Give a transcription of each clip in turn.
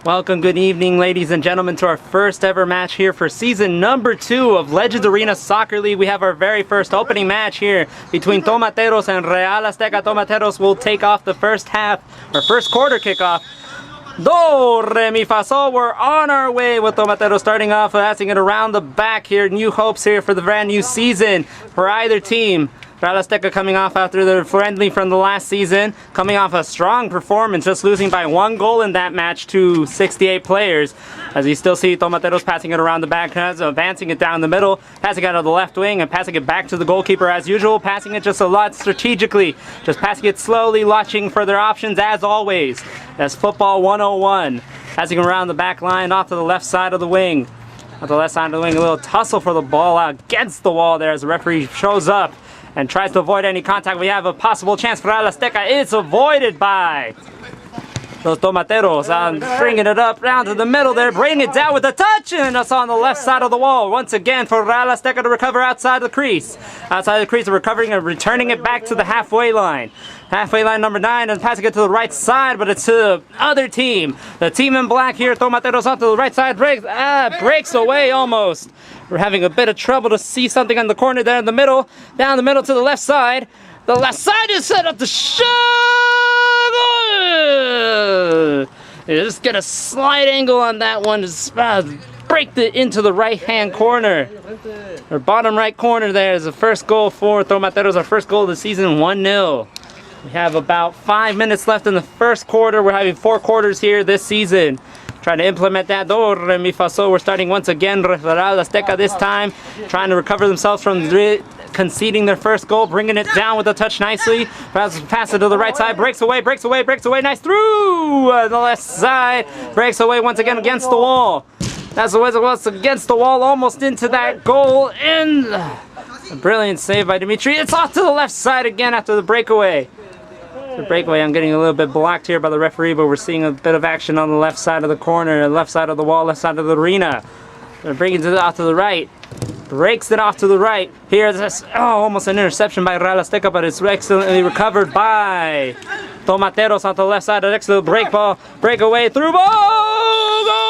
Welcome, good evening, ladies and gentlemen, to our first ever match here for season number 2 of Legends Arena Soccer League. We have our very first opening match here between Tomateros and Real Azteca. Tomateros will take off the first half, or first quarter kickoff. Do, re, mi, fa, sol. We're on our way with Tomateros starting off, passing it around the back here. New hopes here for the brand new season for either team. Real Azteca coming off after their friendly from the last season, coming off a strong performance, just losing by 1 goal in that match to 68 players. As you still see Tomateros passing it around the back, advancing it down the middle, passing it out of the left wing, and passing it back to the goalkeeper as usual, passing it just a lot strategically, just passing it slowly, watching for their options as always. That's football 101. Passing around the back line off to the left side of the wing. On the left side of the wing, a little tussle for the ball against the wall there as the referee shows up and tries to avoid any contact. We have a possible chance for Real Azteca. It's avoided by those Tomateros. Bringing it up down to the middle there, bringing it down with a touch, and it's on the left side of the wall. Once again for Real Azteca to recover outside the crease. Outside the crease, recovering and returning it back to the halfway line. Halfway line number 9 and passing it to the right side, but it's to the other team. The team in black here, Tomateros onto the right side, breaks away almost. We're having a bit of trouble to see something on the corner there in the middle. Down the middle to the left side. The left side is set up to shove. You just get a slight angle on that one. Just break it into the right-hand corner. Or bottom right corner there is the first goal for Tomateros. Our first goal of the season, 1-0. We have about 5 minutes left in the first quarter. We're having 4 quarters here this season. Trying to implement that. Do, re, mi, fa, sol. We're starting once again. Real Azteca this time. Trying to recover themselves from conceding their first goal. Bringing it down with a touch nicely. Pass it to the right side. Breaks away. Nice through the left side. Breaks away once again against the wall. That's the way it was, against the wall. Almost into that goal. And a brilliant save by Dimitri. It's off to the left side again after the breakaway. The breakaway, I'm getting a little bit blocked here by the referee, but we're seeing a bit of action on the left side of the corner, left side of the wall, left side of the arena. They're bringing it off to the right. Breaks it off to the right. Here, this, almost an interception by Real Azteca, but it's excellently recovered by Tomateros on the left side. An excellent breakaway, through ball! Goal!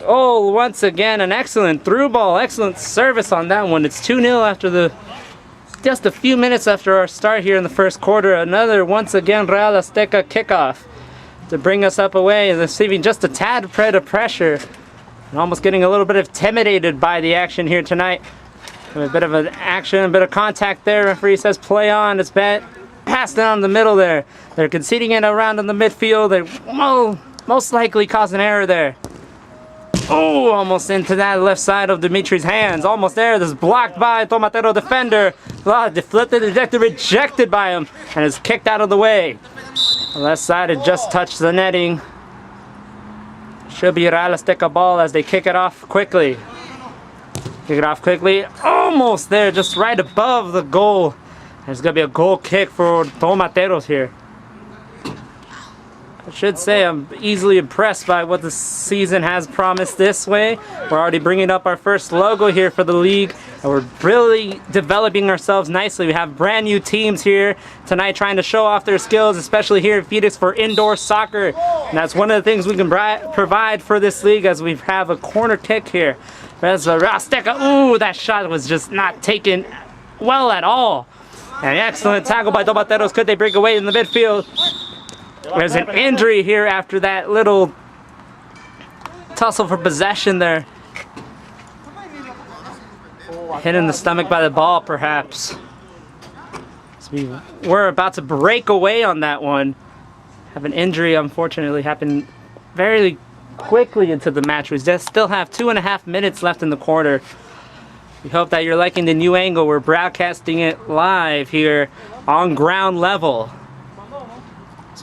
Oh, once again, an excellent through ball, excellent service on that one. It's 2-0 after just a few minutes after our start here in the first quarter. Another, once again, Real Azteca kickoff to bring us up away and receiving just a tad of pressure and almost getting a little bit intimidated by the action here tonight. A bit of an action, a bit of contact there. Referee says play on. It's passed down the middle there. They're conceding it around in the midfield. They most likely caused an error there. Oh, almost into that left side of Dimitri's hands. Almost there. This is blocked by Tomatero defender. Deflected, rejected by him, and is kicked out of the way. The left side had just touched the netting. Should be Real Azteca ball as they kick it off quickly. Kick it off quickly. Almost there, just right above the goal. There's going to be a goal kick for Tomateros here. I should say I'm easily impressed by what the season has promised this way. We're already bringing up our first logo here for the league, and we're really developing ourselves nicely. We have brand new teams here tonight trying to show off their skills, especially here at Phoenix for indoor soccer. And that's one of the things we can provide for this league, as we have a corner kick here. That's Real Azteca. Ooh, that shot was just not taken well at all. An excellent tackle by Tomateros. Could they break away in the midfield? There's an injury here after that little tussle for possession there. Hit in the stomach by the ball, perhaps. So we were about to break away on that one. Have an injury, unfortunately, happened very quickly into the match. We just still have 2.5 minutes left in the quarter. We hope that you're liking the new angle. We're broadcasting it live here on ground level.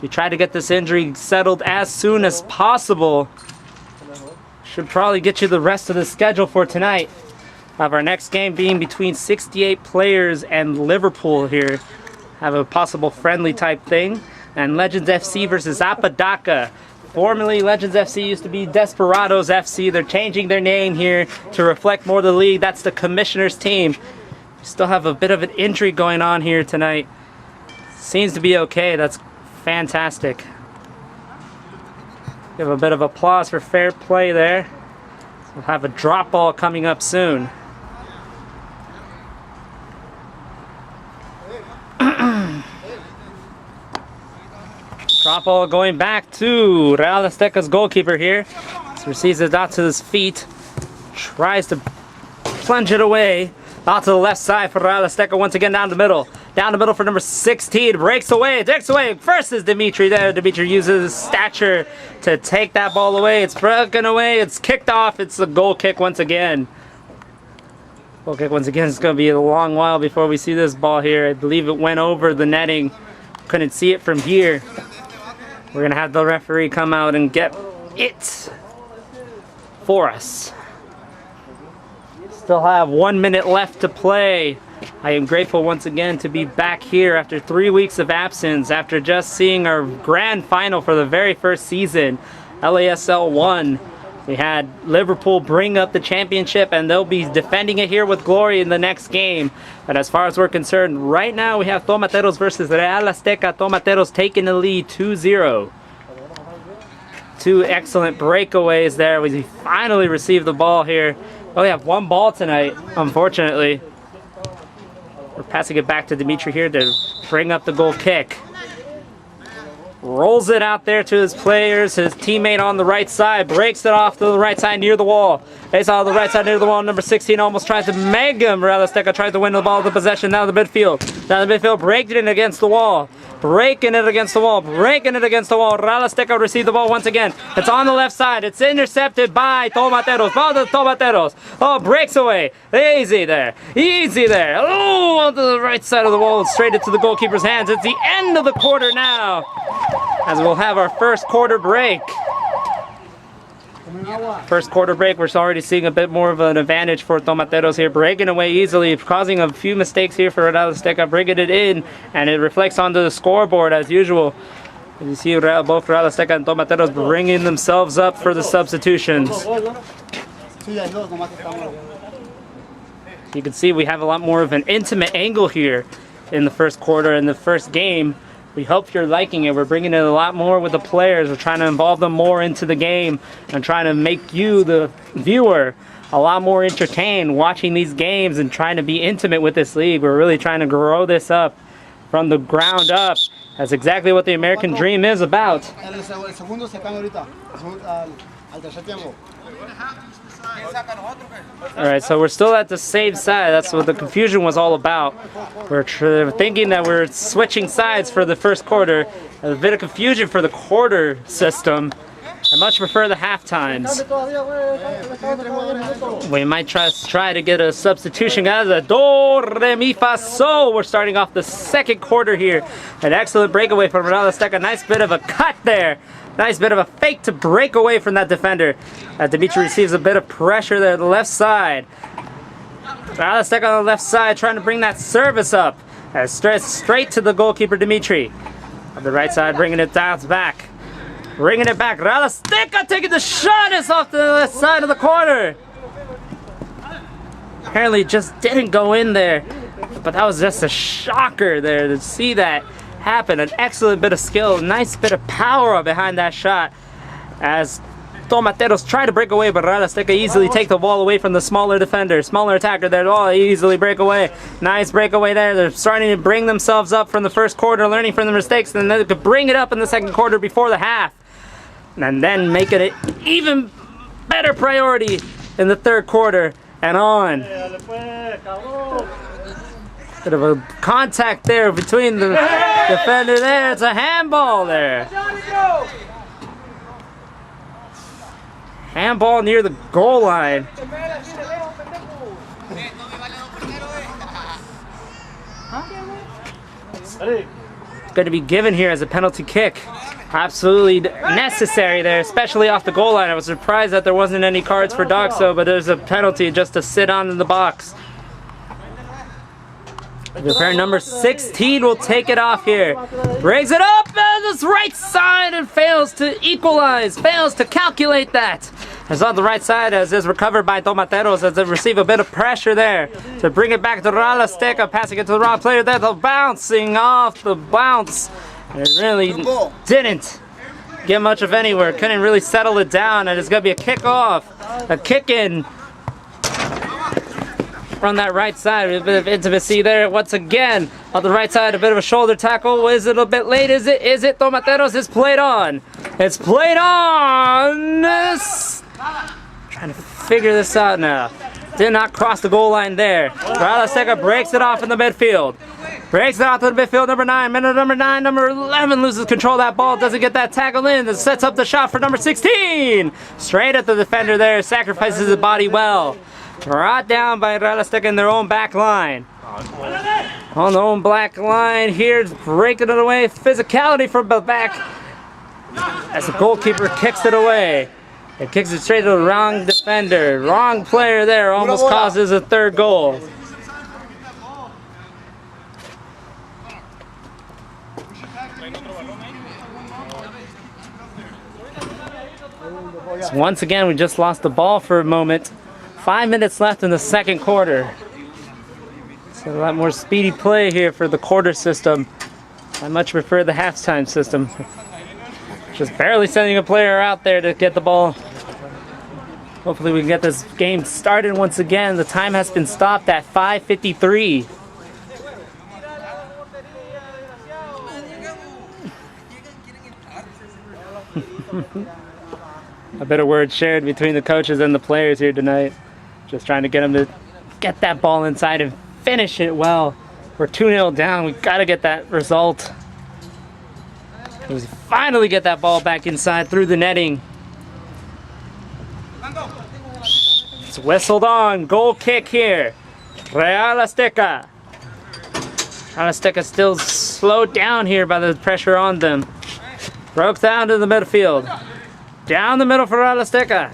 We try to get this injury settled as soon as possible. Should probably get you the rest of the schedule for tonight. Have our next game being between 68 players and Liverpool here. Have a possible friendly type thing. And Legends FC versus Apodaca. Formerly, Legends FC used to be Desperados FC. They're changing their name here to reflect more the league. That's the commissioner's team. We still have a bit of an injury going on here tonight. Seems to be okay. That's fantastic. Give a bit of applause for fair play there. We'll have a drop ball coming up soon. Drop ball going back to Real Azteca's goalkeeper here. So receives it out to his feet. Tries to plunge it away. Out to the left side for Real Azteca once again down the middle. Down the middle for number 16. Breaks away. First is Dimitri there. Dimitri uses his stature to take that ball away. It's broken away. It's kicked off. It's a goal kick once again. Goal kick once again. It's going to be a long while before we see this ball here. I believe it went over the netting. Couldn't see it from here. We're going to have the referee come out and get it for us. Still have 1 minute left to play. I am grateful once again to be back here after 3 weeks of absence, after just seeing our grand final for the very first season, LASL 1. We had Liverpool bring up the championship, and they'll be defending it here with glory in the next game. But as far as we're concerned, right now we have Tomateros versus Real Azteca. Tomateros taking the lead 2-0. Two excellent breakaways there. We finally received the ball here. We only have one ball tonight, unfortunately. We're passing it back to Dimitri here to bring up the goal kick. Rolls it out there to his players. His teammate on the right side breaks it off to the right side near the wall. It's on the right side near the wall. Number 16 almost tries to make him. Real Azteca tries to win the ball to possession. Now the midfield. Breaking it against the wall. Breaking it against the wall. Breaking it against the wall. Real Azteca receive the ball once again. It's on the left side. It's intercepted by Tomateros. Ball to Tomateros. Oh, breaks away. Easy there. Easy there. Oh, onto the right side of the wall. Straight into the goalkeeper's hands. It's the end of the quarter now, as we'll have our first quarter break. First quarter break, we're already seeing a bit more of an advantage for Tomateros here, breaking away easily, causing a few mistakes here for Real Azteca, bringing it in, and it reflects onto the scoreboard as usual. You see both Real Azteca and Tomateros bringing themselves up for the substitutions. You can see we have a lot more of an intimate angle here in the first quarter, in the first game. We hope you're liking it. We're bringing in a lot more with the players. We're trying to involve them more into the game and trying to make you, the viewer, a lot more entertained watching these games and trying to be intimate with this league. We're really trying to grow this up from the ground up. That's exactly what the American dream is about. Alright, so we're still at the same side. That's what the confusion was all about. We're thinking that we're switching sides for the first quarter. A bit of confusion for the quarter system. I much prefer the half times. We might try to get a substitution out of the do, re, mi, fa, sol. We're starting off the second quarter here. An excellent breakaway from Real Azteca. Nice bit of a cut there. Nice bit of a fake to break away from that defender. Dimitri receives a bit of pressure there on the left side. Real Azteca on the left side trying to bring that service up. Straight to the goalkeeper Dimitri. On the right side bringing it down back. Bringing it back. Real Azteca taking the shot. It's off the left side of the corner. Apparently just didn't go in there. But that was just a shocker there to see that happen. An excellent bit of skill, nice bit of power behind that shot as Tomateros try to break away, but Real Azteca easily take the ball away from the smaller defender, smaller attacker there. Oh, easily break away. Nice breakaway there. They're starting to bring themselves up from the first quarter, learning from the mistakes, and then they could bring it up in the second quarter before the half, and then make it an even better priority in the third quarter and on. Bit of a contact there between the defender there. It's a handball there. Handball near the goal line. Going to be given here as a penalty kick. Absolutely necessary there, especially off the goal line. I was surprised that there wasn't any cards for Doxo, but there's a penalty just to sit on in the box. The pair number 16 will take it off here. Brings it up on this right side and fails to equalize, fails to calculate that. It's on the right side as is recovered by Tomateros as they receive a bit of pressure there to bring it back to Real Azteca, passing it to the wrong player there. The bouncing off the bounce. It really didn't get much of anywhere. Couldn't really settle it down, and it's going to be a kickoff. A kick-in from that right side. A bit of intimacy there once again. On the right side, a bit of a shoulder tackle. Is it a bit late? Is it? Is it? Tomateros is played on. It's played on. Trying to figure this out now. Did not cross the goal line there. Real Azteca breaks it off in the midfield. Breaks it out to the midfield. Number 9, minute number 9, number 11 loses control of that ball. Doesn't get that tackle in. It sets up the shot for number 16. Straight at the defender there. Sacrifices his body well. Brought down by Real Azteca in their own back line. On their own black line here. Breaking it away. Physicality from the back. As the goalkeeper kicks it away. It kicks it straight to the wrong defender. Wrong player there. Almost causes a third goal. So once again, we just lost the ball for a moment. 5 minutes left in the second quarter. So a lot more speedy play here for the quarter system. I much prefer the halftime system. Just barely sending a player out there to get the ball. Hopefully we can get this game started once again. The time has been stopped at 5:53. A bit of words shared between the coaches and the players here tonight. Just trying to get them to get that ball inside and finish it well. We're 2-0 down. We've got to get that result. We finally get that ball back inside through the netting. It's whistled on. Goal kick here. Real Azteca. Real Azteca still slowed down here by the pressure on them. Broke down to the midfield. Down the middle for Real Azteca.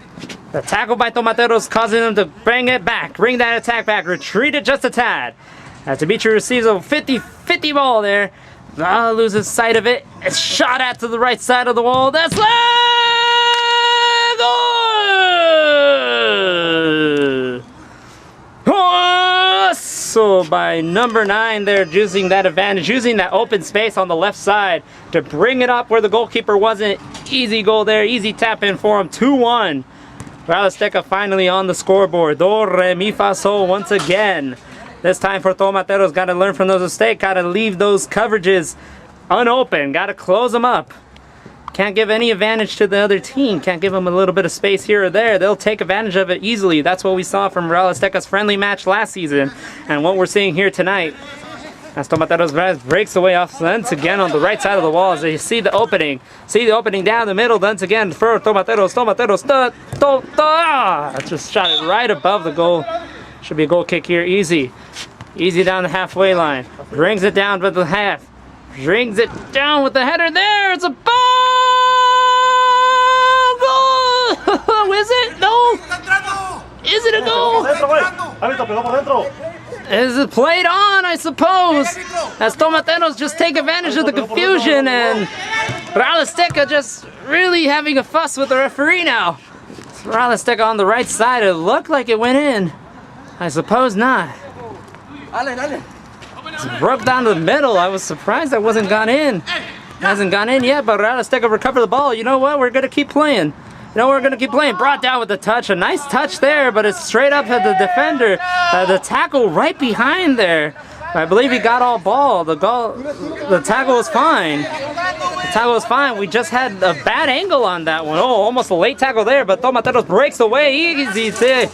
The tackle by Tomateros causing them to bring it back. Bring that attack back. Retreat it just a tad. As Dimitri receives a 50-50 ball there. Loses sight of it. It's shot at to the right side of the wall. That's left! Oh! So by number 9 there, using that advantage, using that open space on the left side to bring it up where the goalkeeper wasn't. Easy goal there. Easy tap in for him. 2-1. Real Azteca finally on the scoreboard. Do, re, mi, fa, sol once again. This time for Tomateros, got to learn from those mistakes. Got to leave those coverages unopened. Got to close them up. Can't give any advantage to the other team. Can't give them a little bit of space here or there. They'll take advantage of it easily. That's what we saw from Real Azteca's friendly match last season. And what we're seeing here tonight. As Tomateros breaks away off once again on the right side of the wall. As they see the opening. See the opening down the middle once again for Tomateros. Tomateros. Just shot it right above the goal. Should be a goal kick here. Easy. Easy down the halfway line. Brings it down to the half. Brings it down with the header there. It's a ball! Goal! Is it? No! Is it a goal? Is it played on, I suppose? As Tomateros just take advantage of the confusion and Real Azteca just really having a fuss with the referee now. Real Azteca on the right side. It looked like it went in. I suppose not. It's broke down to the middle. I was surprised that wasn't gone in. It hasn't gone in yet, but Real Azteca recovered the ball. You know what? We're going to keep playing. We're going to keep playing. Brought down with the touch. A nice touch there, but it's straight up at the defender. The tackle right behind there. I believe he got all ball. The tackle was fine. The tackle was fine. We just had a bad angle on that one. Oh, almost a late tackle there, but Tomateros breaks away. Easy there.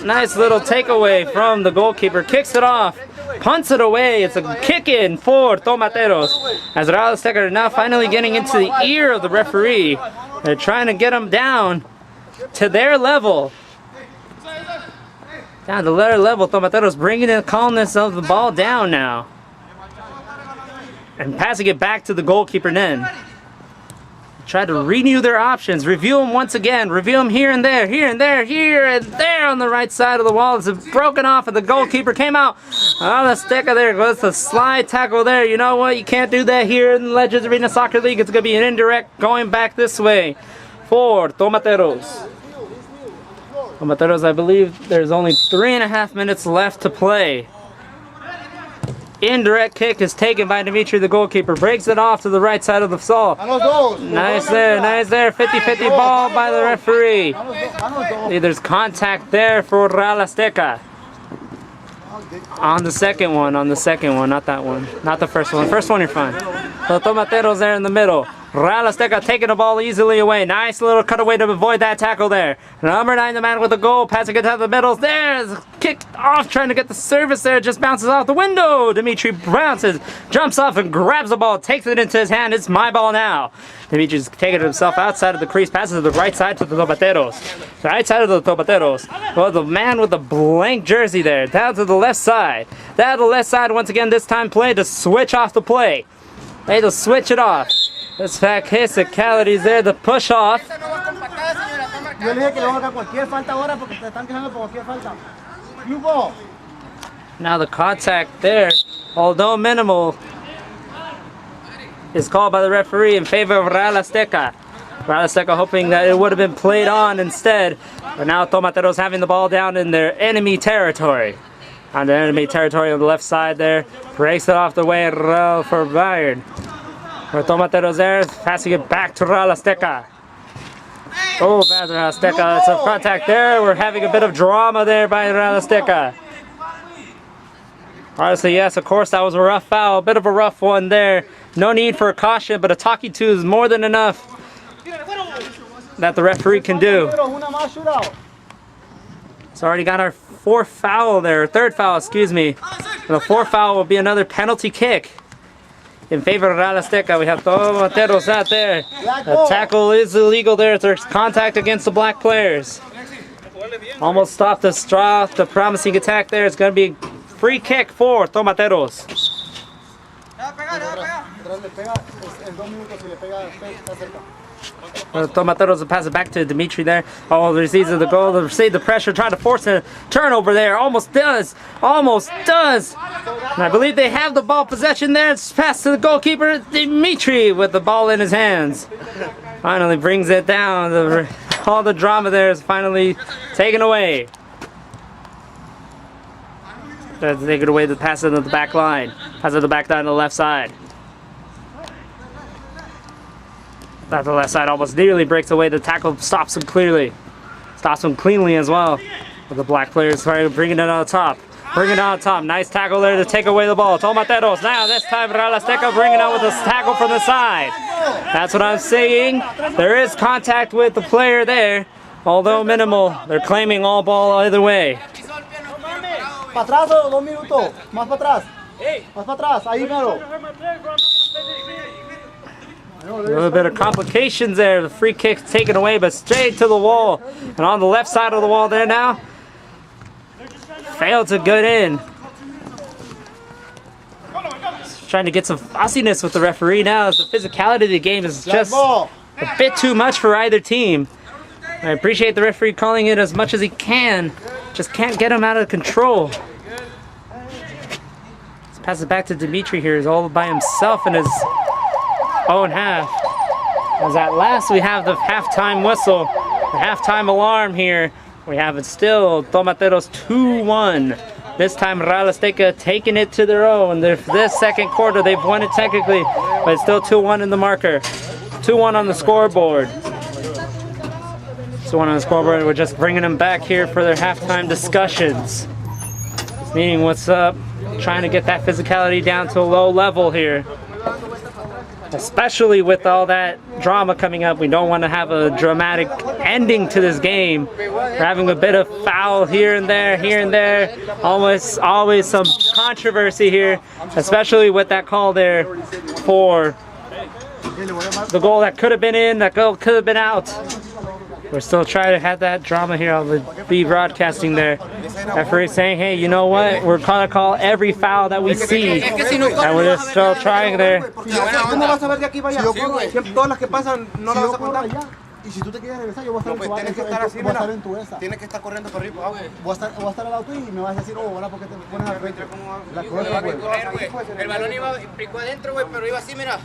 Nice little takeaway from the goalkeeper. Kicks it off. Punts it away. It's a kick in for Tomateros. As Real Azteca are now finally getting into the ear of the referee. They're trying to get him down to their level. Down to their level. Tomateros bringing the calmness of the ball down now. And passing it back to the goalkeeper then. Try to renew their options. Review them once again. Review them here and there, here and there, here and there on the right side of the wall. It's broken off and the goalkeeper came out. Oh, the sticker there goes the slide tackle there. You know what? You can't do that here in the Legends Arena Soccer League. It's going to be an indirect going back this way for Tomateros. Tomateros, I believe there's only 3.5 minutes left to play. indirect kick is taken by Dimitri, the goalkeeper. Breaks it off to the right side of the stall. Nice there, nice there. 50-50 ball by the referee. There's contact there for Real Azteca. On the second one, not that one. Not the first one. First one, you're fine. So Tomateros there in the middle. Real Azteca taking the ball easily away. Nice little cutaway to avoid that tackle there. Number 9, the man with the goal, passing it down the middle. There's kicked off, trying to get the service there. Just bounces off the window. Dimitri bounces, jumps off and grabs the ball, takes it into his hand. It's my ball now. Dimitri's taking it himself outside of the crease, passes to the right side to the Tomateros. The right side of the Tomateros. Well, the man with the blank jersey there, down to the left side. Down to the left side once again, this time play to switch off the play. They to switch it off. This fact physicalities there, the push off. Now the contact there, although minimal, is called by the referee in favor of Real Azteca. Real Azteca hoping that it would have been played on instead. But now Tomateros having the ball down in their enemy territory. On the enemy territory on the left side there. Breaks it off the way for Bayern. For Tomateros there, passing it back to Real Azteca. Oh, bad Real Azteca. Some contact there. We're having a bit of drama there by Real Azteca. Honestly, yes, of course, that was a rough foul. A bit of a rough one there. No need for a caution, but a talking to is more than enough that the referee can do. It's already got our fourth foul there, third foul, excuse me. And the fourth foul will be another penalty kick in favor of Real Azteca. We have Tomateros out there. The tackle is illegal there. There's contact against the black players. Almost stopped the promising attack there. It's going to be a free kick for Tomateros. Tomateros will pass it back to Dimitri there. Oh, receives the goal. They receive the pressure, trying to force a turnover there. Almost does. Almost does. And I believe they have the ball possession there. It's passed to the goalkeeper, Dimitri, with the ball in his hands. Finally brings it down. All the drama there is finally taken away. Take it away, the pass into the back line. Pass to the back line on the left side. That the left side almost nearly breaks away. The tackle stops him clearly. Stops him cleanly as well. But the black players trying to bring it on top. Bring it on top. Nice tackle there to take away the ball. Tomateros now, this time Real Azteca bringing out with this tackle from the side. That's what I'm saying. There is contact with the player there. Although minimal, they're claiming all ball either way. A little bit of complications there. The free kick's taken away, but straight to the wall. And on the left side of the wall there now. Failed to get in. Trying to get some fussiness with the referee now, as the physicality of the game is just a bit too much for either team. I appreciate the referee calling it as much as he can. Just can't get him out of control. Let's pass it back to Dimitri here. He's all by himself in his own half. As at last we have the halftime whistle, the halftime alarm here. We have it still, Tomateros 2-1. This time Real Azteca taking it to their own. This second quarter they've won it technically, but it's still 2-1 in the marker. 2-1 on the scoreboard. 2-1 on the scoreboard. We're just bringing them back here for their halftime discussions. Meaning what's up, trying to get that physicality down to a low level here. Especially with all that drama coming up, we don't want to have a dramatic ending to this game. We're having a bit of foul here and there, almost always some controversy here, especially with that call there for the goal that could have been in, that goal could have been out. We're still trying to have that drama here on the B broadcasting there. Referee saying, hey, you know what? We're going to call every foul that we see. And we're just still trying there. Y si tú te quieres regresar, yo voy a estar en tu esa. Tienes que estar corriendo por arriba. Voy a estar al lado tuyo y me vas a decir, oh, ¿verdad? ¿Por qué te pones al frente? El balón iba, picó adentro, güey, pero iba así, mira.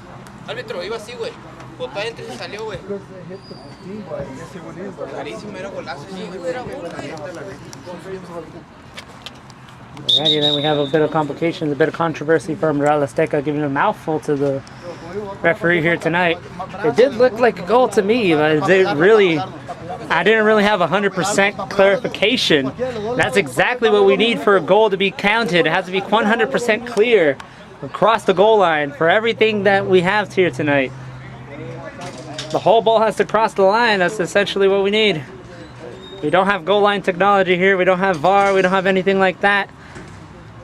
Árbitro, iba así, güey. Botó adentro y se salió, güey. Carísimo, era golazo. Sí, güey, era gol. Alrighty, then we have a bit of complications, a bit of controversy from Real Azteca, giving a mouthful to the referee here tonight. It did look like a goal to me, but I didn't really have 100% clarification. That's exactly what we need for a goal to be counted. It has to be 100% clear across the goal line for everything that we have here tonight. The whole ball has to cross the line. That's essentially what we need. We don't have goal line technology here. We don't have VAR. We don't have anything like that.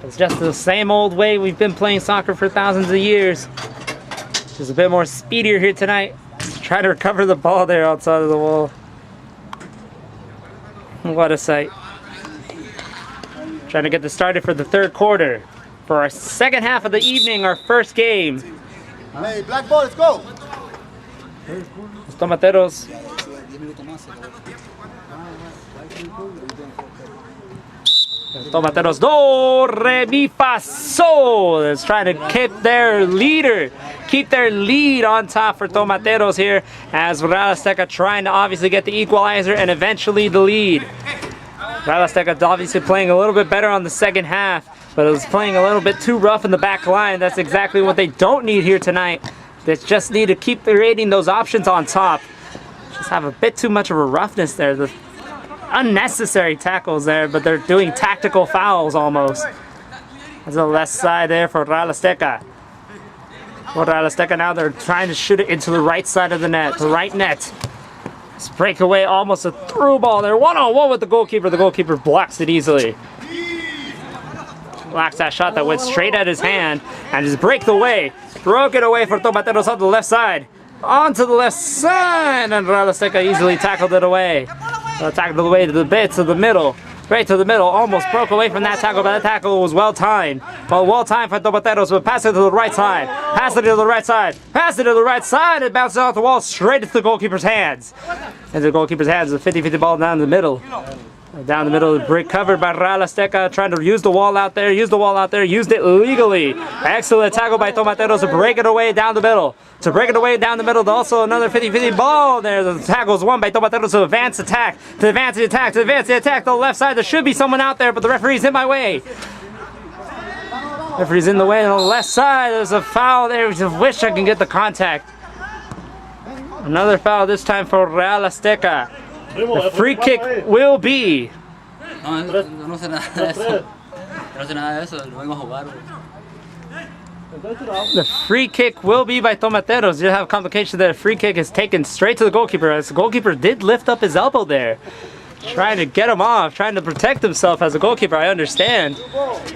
It's just the same old way we've been playing soccer for thousands of years. Just a bit more speedier here tonight. Trying to recover the ball there outside of the wall. What a sight. Trying to get this started for the third quarter. For our second half of the evening, our first game. Hey, black ball, let's go. Los Tomateros. Tomateros do, re, mi, fa, sol. It's trying to keep their lead on top for Tomateros here, as Real Azteca trying to obviously get the equalizer and eventually the lead. Real Azteca obviously playing a little bit better on the second half, but it was playing a little bit too rough in the back line. That's exactly what they don't need here tonight. They just need to keep creating those options on top. Just have a bit too much of a roughness there. The unnecessary tackles there, but they're doing tactical fouls almost. There's the left side there for Real Azteca. For Real Azteca now, they're trying to shoot it into the right side of the net, the right net. This breakaway, almost a through ball there. 1-on-1 with the goalkeeper. The goalkeeper blocks it easily. Blocks that shot that went straight at his hand and just break the way. Broke it away for Tomateros on the left side. Onto the left side, and Real Azteca easily tackled it away. Tackled it away to the bit, to the middle. Right to the middle, almost broke away from that tackle, but that tackle was well timed. Well timed for Tomateros, but pass it to the right side. Pass it to the right side. Pass it to the right side. It bounces off the wall straight into the goalkeeper's hands. Into the goalkeeper's hands, a 50-50 ball down the middle. Down the middle, break covered by Real Azteca, trying to use the wall out there, used it legally. Excellent tackle by Tomateros to break it away down the middle. Also another 50-50 ball there. The tackle is won by Tomateros to advance attack, to advance the attack. The left side, there should be someone out there, but the referee's in my way. Referee's in the way on the left side. There's a foul there. I just wish I can get the contact. Another foul, this time for Real Azteca. The free kick will be. The free kick will be by Tomateros. You have complication that a free kick is taken straight to the goalkeeper, as the goalkeeper did lift up his elbow there. Trying to get him off, trying to protect himself as a goalkeeper, I understand.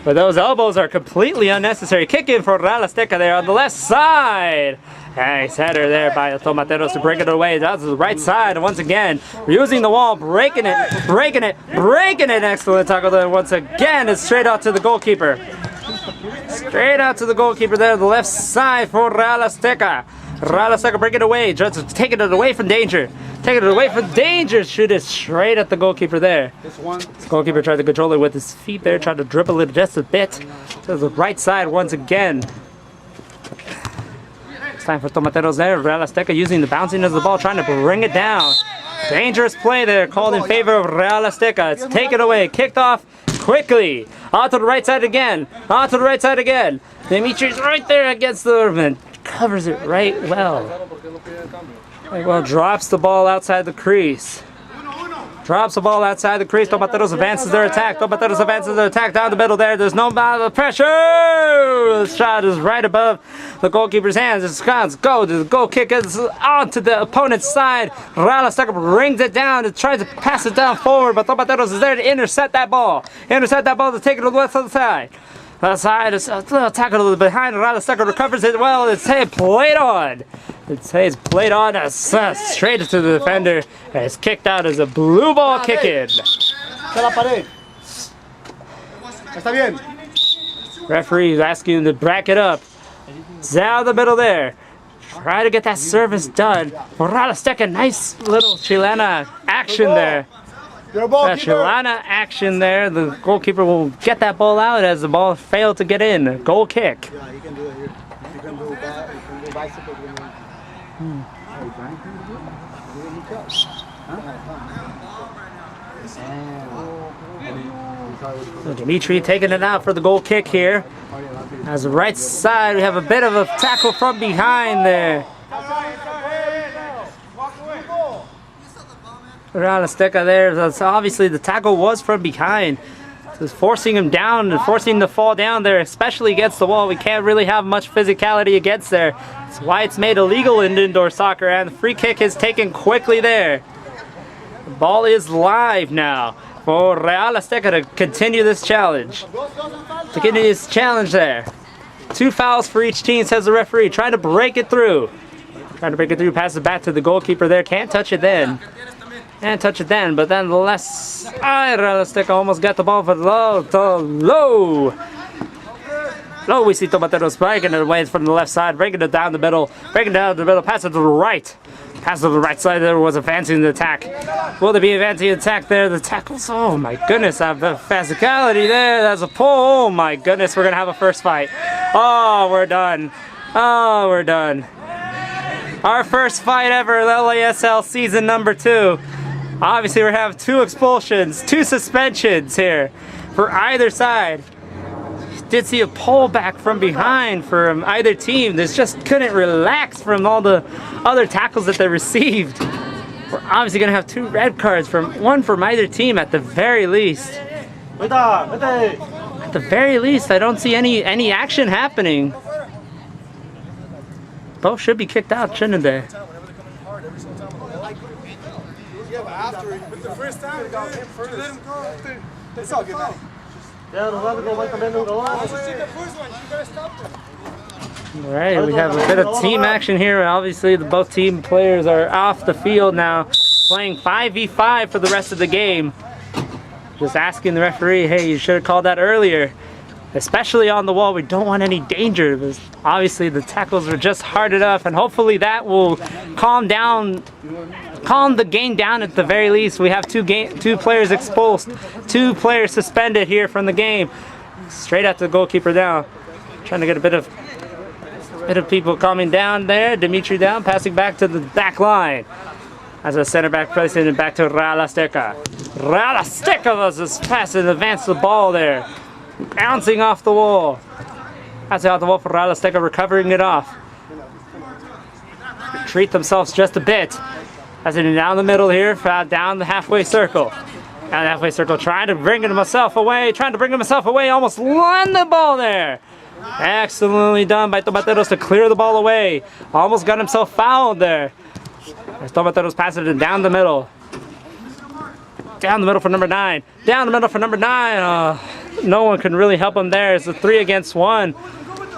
But those elbows are completely unnecessary. Kick in for Real Azteca there on the left side. Nice header there by Tomateros to break it away. That's the right side once again. Using the wall, breaking it. Excellent tackle there once again. It's straight out to the goalkeeper. Straight out to the goalkeeper there, the left side for Real Azteca. Real Azteca break it away, tries to take it away from danger. Shoot it straight at the goalkeeper there. This goalkeeper tried to control it with his feet there, tried to dribble it just a bit. To the right side once again. It's time for Tomateros there. Real Azteca using the bouncing of the ball, trying to bring it down. Dangerous play there, called in favor of Real Azteca. It's taken away, kicked off quickly. On to the right side again. Dimitri's right there against the Urban. Covers it right well. Drops the ball outside the crease. Tomateros advances their attack. Down the middle there. There's no pressure. The shot is right above the goalkeeper's hands. It's gone. Go. The goal kick is onto the opponent's side. Real Azteca brings it down and tries to pass it down forward, but Tomateros is there to intercept that ball. To take it to the left side. The side is a little tackle behind. Real Azteca recovers it well. It's played on. Straight to the defender. And it's kicked out as a blue ball kick in. Referee is asking him to back it up. Down the middle there. Try to get that service done. Real Azteca, nice little Chilena action there. Chilena action there. The goalkeeper will get that ball out as the ball failed to get in. Goal kick. Yeah, you can do it here. You can go bicycle. So Dimitri taking it out for the goal kick here. As the right side, we have a bit of a tackle from behind there. Real Azteca there. So obviously the tackle was from behind. So it's forcing him down and forcing him to fall down there, especially against the wall. We can't really have much physicality against there. That's why it's made illegal in indoor soccer, and the free kick is taken quickly there. The ball is live now for Real Azteca to continue this challenge. To continue this challenge there. 2 fouls for each team, says the referee. Trying to break it through. Trying to break it through, pass it back to the goalkeeper there. Can't touch it then. Can't touch it then, but then the left side, Real Azteca almost got the ball for low. Low, we see Tomateros breaking it away from the left side, breaking it down the middle, pass it to the right. Pass to the right side, there was advancing the attack. Will there be advancing attack there? The tackles, oh my goodness, I have the physicality there. That's a pull, oh my goodness, we're gonna have a first fight. Oh, we're done. Oh, we're done. Our first fight ever, LASL season number 2. Obviously, we're having 2 expulsions, 2 suspensions here for either side. Did see a pullback from behind from either team. This just couldn't relax from all the other tackles that they received. We're obviously going to have 2 red cards, one from either team at the very least. At the very least, I don't see any action happening. Both should be kicked out, shouldn't they? Yeah, but after, but the first time, let him go. It's all good now. Alright, we have a bit of team action here. Obviously, both team players are off the field now, playing 5v5 for the rest of the game. Just asking the referee, hey, you should have called that earlier. Especially on the wall, we don't want any danger. Because obviously, the tackles were just hard enough, and hopefully that will calm the game down at the very least. We have 2 players expulsed, 2 players suspended here from the game. Straight at the goalkeeper now. Trying to get a bit of people calming down there. Dimitri down, passing back to the back line. As a center back placing it back to Real Azteca. Real Azteca was this pass and advance the ball there. Bouncing off the wall. Bouncing off the wall for Real Azteca, recovering it off. Retreat themselves just a bit. As it down the middle here, down the halfway circle. Down the halfway circle, trying to bring himself away, almost land the ball there. Excellently done by Tomateros to clear the ball away. Almost got himself fouled there. As Tomateros passes it down the middle. Down the middle for number 9. Down the middle for number 9. No one can really help him there. It's a 3 against 1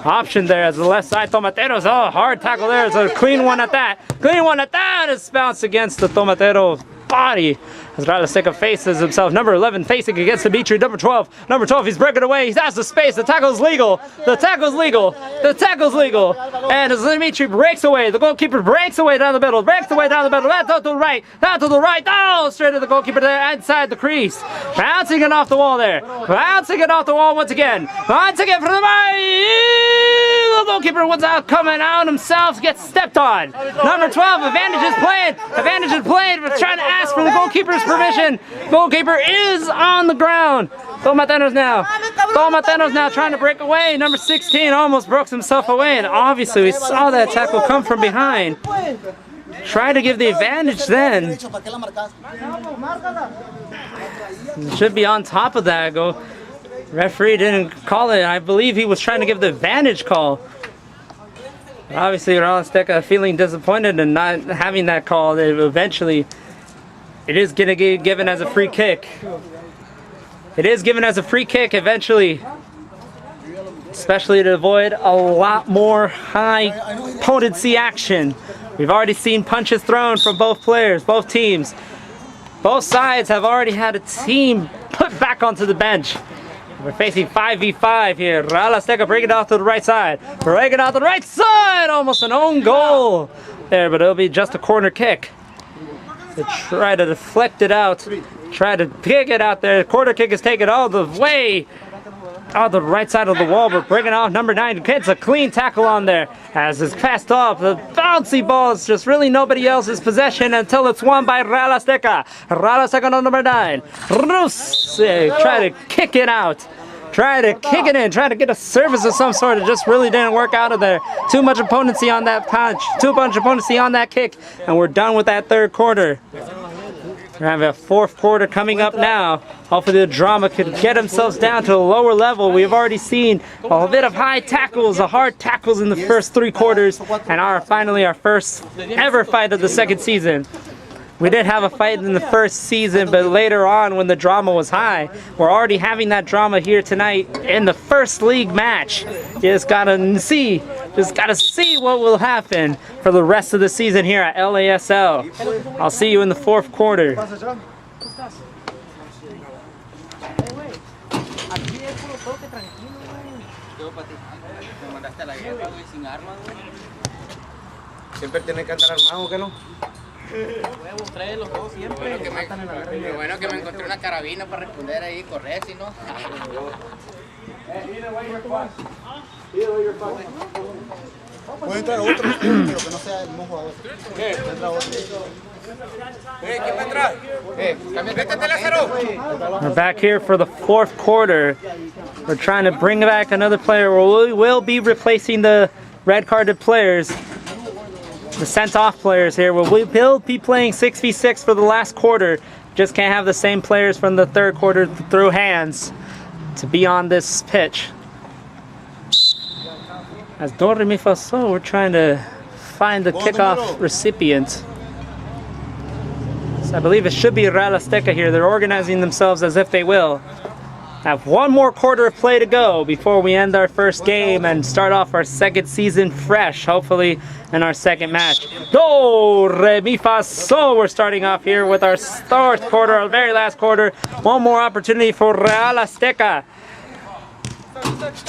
option there as the left side. Tomateros, hard tackle there. It's a clean one at that. It's bounced against the Tomatero body. As Real Azteca faces himself. Number 11 facing against Dimitri. Number 12, he's breaking away. He has the space. The tackle's legal. And as Dimitri breaks away, the goalkeeper breaks away down the middle. Down to the right. Oh, straight to the goalkeeper there inside the crease. Bouncing it off the wall there. Once again for the right. The goalkeeper was out, coming out himself, gets stepped on. Number 12, advantage is played, but trying to ask for the goalkeeper's permission. Goalkeeper is on the ground. Tomateros now trying to break away. Number 16 almost broke himself away, and obviously we saw that tackle come from behind. Try to give the advantage then. Should be on top of that. Referee didn't call it. I believe he was trying to give the advantage call. Obviously, Real Azteca feeling disappointed in not having that call. Eventually, it is going to get given as a free kick. Eventually. Especially to avoid a lot more high potency action. We've already seen punches thrown from both players, both teams. Both sides have already had a team put back onto the bench. We're facing 5v5 here. Real Azteca breaking it off to the right side. Almost an own goal there, but it'll be just a corner kick. To try to deflect it out. Try to kick it out there. Corner kick is taken all the way on the right side of the wall. We're bringing off number 9. Gets a clean tackle on there as it's passed off. The bouncy ball is just really nobody else's possession until it's won by Real Azteca. Real Azteca on number 9. Rus try to kick it out. Try to kick it in, try to get a service of some sort. It just really didn't work out of there. Too much opponency on that punch, too much opponency on that kick, and we're done with that third quarter. We're having a fourth quarter coming up now. Hopefully the drama could get themselves down to a lower level. We've already seen a bit of high tackles, hard tackles in the first 3 quarters, and finally our first ever fight of the second season. We did have a fight in the first season, but later on when the drama was high, we're already having that drama here tonight in the first league match. You just gotta see what will happen for the rest of the season here at LASL. I'll see you in the fourth quarter. Siempre tiene que andar armado, ¿qué no? Lo bueno que me encontré una carabina para responder ahí, correr, si no. Puede entrar otro, pero que no sea el mismo jugador. Entra otro. ¿Quién va a entrar? Métete, Lázaro. We're back here for the fourth quarter. We're trying to bring back another player. We will be replacing the red-carded players. The sent-off players here. We will be playing 6v6 for the last quarter. Just can't have the same players from the third quarter through hands to be on this pitch. As Do Re Mi Fa Sol, we're trying to find the kickoff recipient. So I believe it should be Real Azteca here. They're organizing themselves as if they will. Have one more quarter of play to go before we end our first game and start off our second season fresh, hopefully, in our second match. Do Re Mi Fa Sol. We're starting off here with our fourth quarter, our very last quarter. One more opportunity for Real Azteca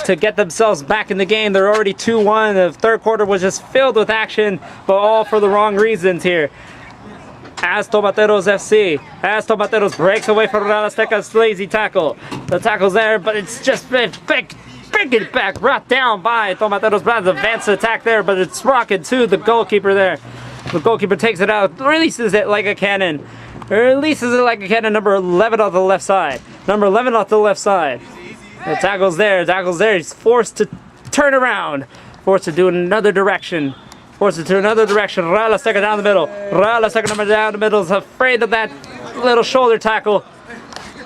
to get themselves back in the game. They're already 2-1. The third quarter was just filled with action, but all for the wrong reasons here. As Tomateros FC, as Tomateros breaks away from Real Azteca's lazy tackle. The tackle's there, but it's just been bring it back, brought down by Tomateros. Brad's advanced attack there, but it's rocking to the goalkeeper there. The goalkeeper takes it out, releases it like a cannon. Releases it like a cannon, number 11 off the left side. Number 11 off the left side. The tackle's there, he's forced to turn around. Forced to do another direction. Forced it to another direction. Real Azteca down the middle. Real Azteca number down the middle is afraid of that little shoulder tackle.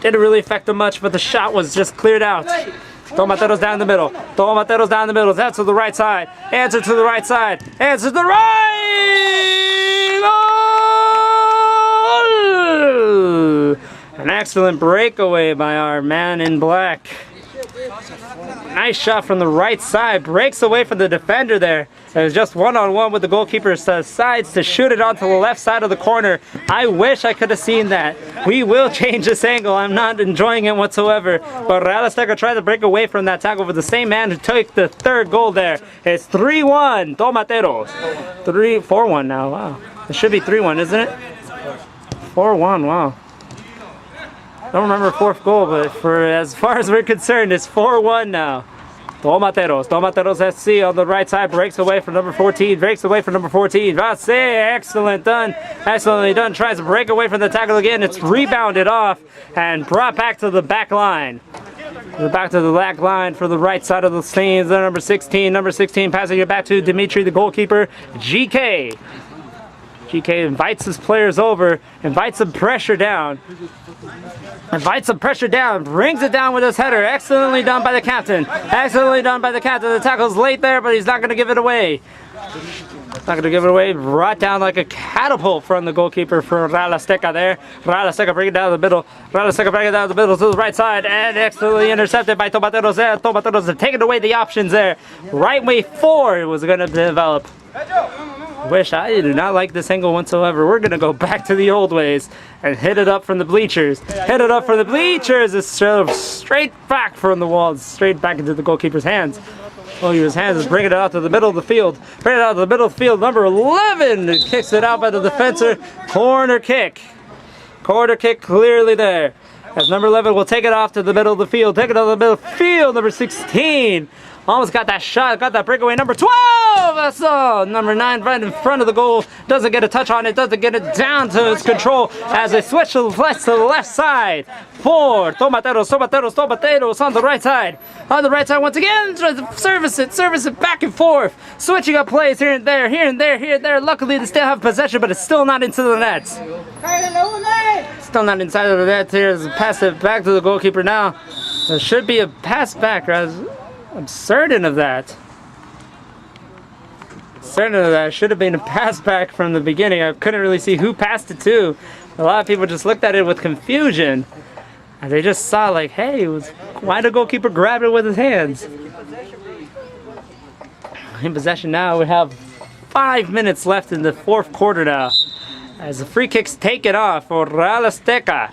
Didn't really affect him much, but the shot was just cleared out. Tomateros down the middle. Tomateros down the middle. That's to the right side. Answer to the right side. Answer to the right! Goal! An excellent breakaway by our man in black. Nice shot from the right side. Breaks away from the defender there. It was just one-on-one with the goalkeeper. Decides to shoot it onto the left side of the corner. I wish I could have seen that. We will change this angle. I'm not enjoying it whatsoever. But Real Azteca tried to break away from that tackle with the same man who took the third goal there. It's 3-1. Tomateros. 4-1 now. Wow. It should be 3-1, isn't it? 4-1. Wow. I don't remember fourth goal, but for as far as we're concerned, it's 4-1 now. Tomateros FC on the right side breaks away from number 14. Vase, excellent done. Excellently done. Tries to break away from the tackle again. It's rebounded off and brought back to the back line. Back to the back line for the right side of the scenes. Number 16 passing it back to Dimitri, the goalkeeper. GK invites his players over, invites some pressure down. Brings it down with his header. Excellently done by the captain. The tackle's late there, but he's not going to give it away. Brought down like a catapult from the goalkeeper for Real Azteca there. Real Azteca bring it down the middle. To the right side, and excellently intercepted by Tomateros there. Tomateros have taken away the options there. Right way forward was going to develop. I do not like this angle whatsoever. We're going to go back to the old ways and hit it up from the bleachers. It's straight back from the wall. Straight back into the goalkeeper's hands. Goalkeeper's hands is bringing it out to the middle of the field. Number 11 kicks it out by the defender. Corner kick clearly there. As number 11 will take it off to the middle of the field. Take it to the middle of the field. Number 16 almost got that shot, got that breakaway. Number 12, that's number 9 right in front of the goal. Doesn't get a touch on it, doesn't get it down to its control as they switch to the left side for Tomateros on the right side. On the right side once again, tries to service it back and forth. Switching up plays here and there, here and there, here and there. Luckily they still have possession, but it's still not into the net. Still not inside of the net here. Pass it back to the goalkeeper now. There should be a pass back, I'm certain of that. Should have been a pass back from the beginning. I couldn't really see who passed it to. A lot of people just looked at it with confusion. And they just saw like, hey, why the goalkeeper grab it with his hands? In possession now, we have 5 minutes left in the fourth quarter now. As the free kick's taken off for Real Azteca.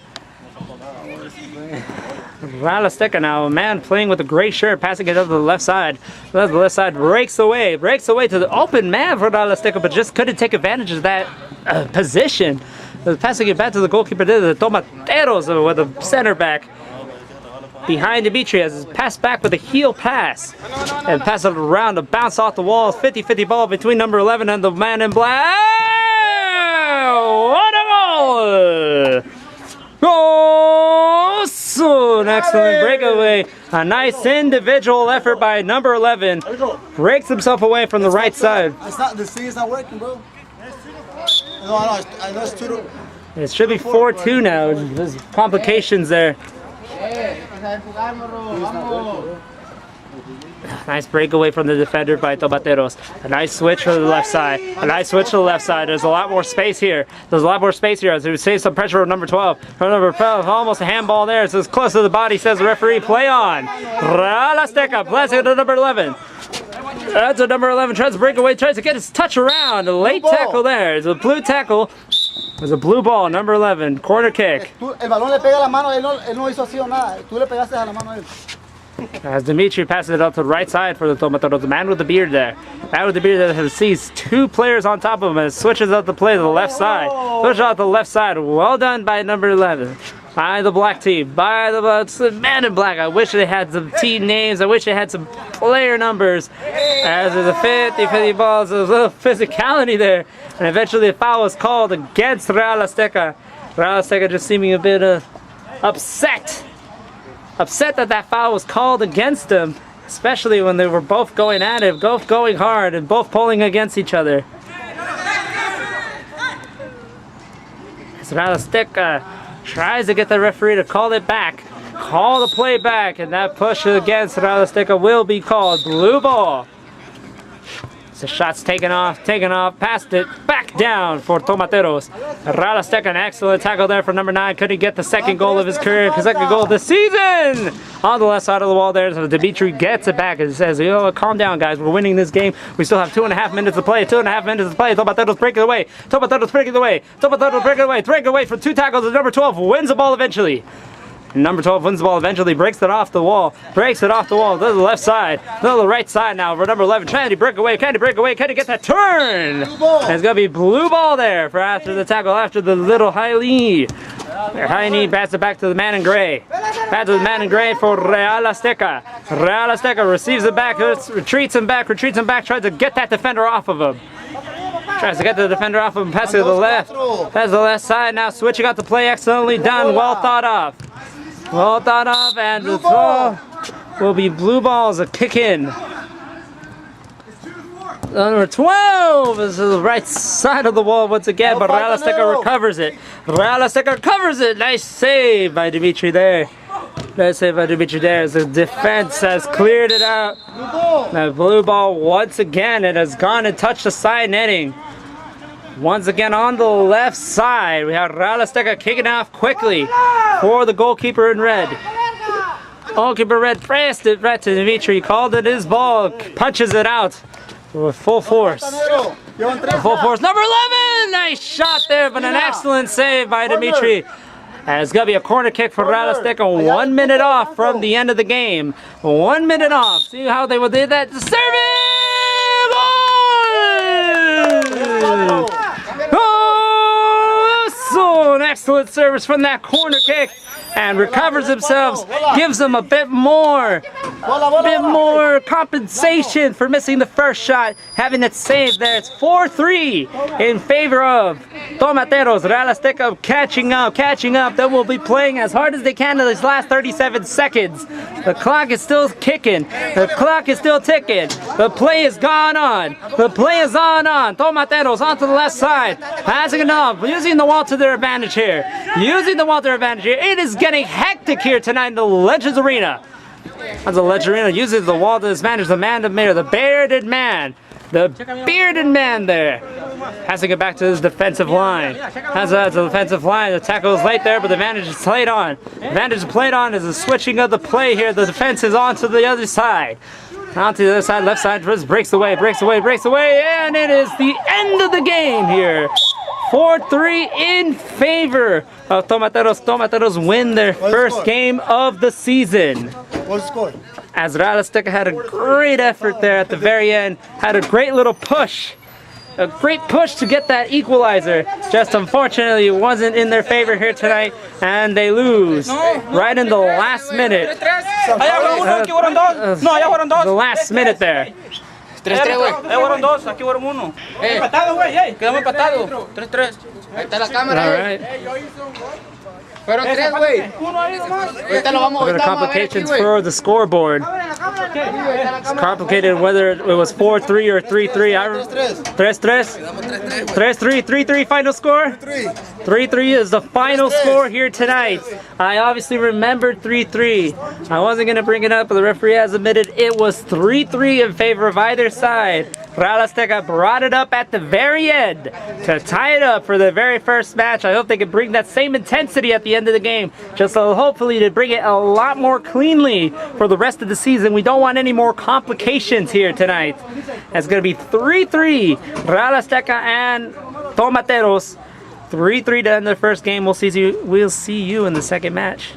Real Azteca now, a man playing with a gray shirt, passing it up to the left side. The left side breaks away to the open man for Real Azteca, but just couldn't take advantage of that position. Passing it back to the goalkeeper, the Tomateros with the center back. Behind Dimitri as it's passed back with a heel pass. And pass it around to bounce off the wall. 50-50 ball between number 11 and the man in black. What a goal! Oh, so an excellent breakaway. A nice individual effort by number 11. Breaks himself away from the right side. The C is not working, bro. No, it's 2. It should be 4-2 now. There's complications there. Nice breakaway from the defender by Tomateros. A nice switch to the left side. There's a lot more space here. As we save some pressure on number 12. From number 12, almost a handball there. So it's close to the body, says the referee. Play on. Real Azteca, passing to number 11. That's a number 11. Tries to break away, tries to get his touch around. A late tackle there. It's a blue tackle. There's a blue ball, number 11. Corner kick. El balón le pega la mano, él no hizo así o nada. Tú le pegaste a la mano a él. As Dimitri passes it up to the right side for the Tomateros, the man with the beard there. Man with the beard that sees 2 players on top of him and switches out the play to the left side. Switches out the left side. Well done by number 11. By the black team. By the man in black. I wish they had some team names. I wish they had some player numbers. As there's a 50-50 balls, there's a little physicality there. And eventually a foul was called against Real Azteca. Real Azteca just seeming a bit upset. Upset that foul was called against them, especially when they were both going at it, both going hard, and both pulling against each other. As Real Azteca tries to get the referee to call it back, call the play back, and that push against Real Azteca will be called blue ball. The shot's taken off, passed it back down for Tomateros. Real Azteca, an excellent tackle there for number 9. Couldn't get the second goal of his career, second goal of the season. On the left side of the wall there, so Dimitri gets it back and says, "Yo, calm down, guys. We're winning this game. We still have 2.5 minutes to play. 2.5 minutes to play. Tomateros break it away. Break away for 2 tackles. Number 12 wins the ball eventually. Number 12 wins the ball eventually, breaks it off the wall. To the left side. To the right side now for number 11. Trying to break away. Can he get that turn? And it's going to be blue ball there for after the tackle, after the little high knee. High knee, pass it back to the man in gray. Back to the man in gray for Real Azteca. Real Azteca receives it back, retreats him back, tries to get that defender off of him. Tries to get the defender off of him, passes to the left. Passes to the left side now, switching out the play, excellently done, well thought of. And the throw will be blue balls, a kick in. Number 12 is to the right side of the wall once again, but Real Azteca recovers it. Nice save by Dimitri there. As the defense has cleared it out. Now blue ball once again, it has gone and touched the side netting. Once again on the left side, we have Real Azteca kicking off quickly for the goalkeeper in red. Goalkeeper red pressed it right to Dimitri, called it his ball, punches it out with full force. Number 11, nice shot there, but an excellent save by Dimitri. And it's going to be a corner kick for Real Azteca, 1 minute off from the end of the game. 1 minute off. See how they did that? Serve it! Oh, so an excellent service from that corner kick. and recovers himself, gives them a bit more compensation for missing the first shot, having it saved there. It's 4-3 in favor of Tomateros. Real Azteca catching up. They will be playing as hard as they can in these last 37 seconds. The clock is still kicking. The clock is still ticking. The play is gone on. The play is on. Tomateros onto the left side. Passing it off. Using the wall to their advantage here. It is getting hectic here tonight in the Legends Arena. As the Legends Arena uses the wall to his advantage. The man of mirror. The bearded man. The bearded man there. Has to get back to his defensive line. Has a defensive line. The tackle is late there, but the advantage is played on. Advantage played on is the switching of the play here. The defense is on to the other side. Onto the other side, left side, breaks away, and it is the end of the game here. 4-3 in favor of Tomateros. Tomateros win their first game of the season. What's the score? As Real Azteca had a great effort there at the very end, had a great little push. A great push to get that equalizer. Just unfortunately, it wasn't in their favor here tonight, and they lose right in the last minute. The last minute there. 3-3, güey. Fueron dos, aquí fueron uno. Empatado, güey. Quedamos empatados. 3-3. Ahí está la cámara. All right. Fueron 3, güey. Ahorita lo vamos a ver. Complications for the scoreboard. It's complicated whether it was 4-3 or 3-3. 3-3 final score? 3-3 is the final score here tonight. I obviously remembered 3-3. I wasn't going to bring it up, but the referee has admitted it was 3-3 in favor of either side. Real Azteca brought it up at the very end to tie it up for the very first match. I hope they can bring that same intensity at the end of the game, just so hopefully to bring it a lot more cleanly for the rest of the season. We don't want any more complications here tonight. It's going to be 3-3, Real Azteca and Tomateros. 3-3 to end the first game. We'll see you in the second match.